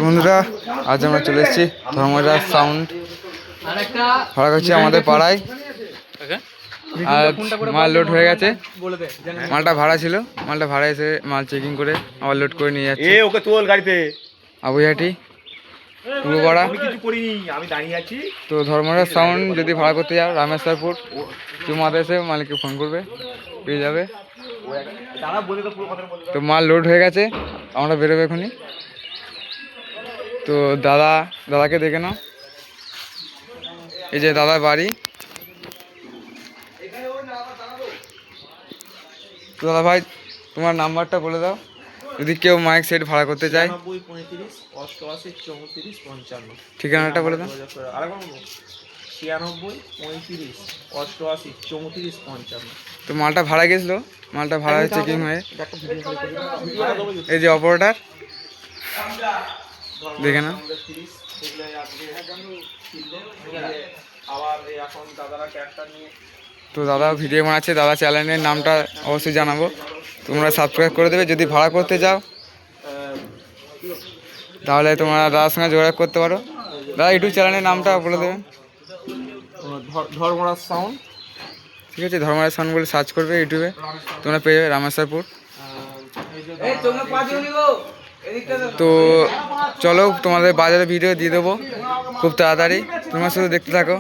বন্ধুরা, আজ আমরা চলে এসেছি ধর্মরাজ সাউন্ড ভাড়া করছি আমাদের পাড়ায়। আজ মাল লোড হয়ে গেছে, মালটা ভাড়া ছিল, মালটা ভাড়া এসে মাল চেকিং করে আবার লোড করে নিয়ে যাচ্ছে। ওকে তোল গাড়িতে আবুইহাটি পুরোপাড়া। আমি দাঁড়িয়ে আছি। তো ধর্মরাজ সাউন্ড যদি ভাড়া করতে যাও রামেশ্বরপুর, চুমাতে এসে মালিককে ফোন করবে, পেয়ে যাবে। তো মাল লোড হয়ে গেছে, আমরা বেরোবে এখনই। তো দাদাকে দেখে নাও, এই যে দাদার বাড়ি। তো দাদা ভাই, তোমার নাম্বারটা বলে দাও যদি কেউ মাইক সেট ভাড়া করতে চায়। 95 35 88 34 55। ঠিকানাটা বলে দাও। 96 35 88 34 55। তো মালটা ভাড়া গেছিলো, মালটা ভাড়া চেকিং হয়ে এই যে অপারেটর দেখে না। তো দাদা ভিডিও বানাচ্ছে, দাদা চ্যানেলের নামটা অবশ্যই জানাবো, তোমরা সাবস্ক্রাইব করে দেবে। যদি ভাড়া করতে যাও তাহলে তোমরা দাদার সঙ্গে যোগাযোগ করতে পারো। দাদা ইউটিউব চ্যানেলের নামটা বলে দেবেন। ধর্মরাজ সাউন্ড, ঠিক আছে, ধর্মরাজ সাউন্ড বলে সার্চ করবে ইউটিউবে, তোমরা পেয়ে যাবে রামেশ্বরপুর। তো চলো, তোমাদের বাজারে ভিডিও দিয়ে দেবো খুব তাড়াতাড়ি, তোমরা শুধু দেখতে থাকো।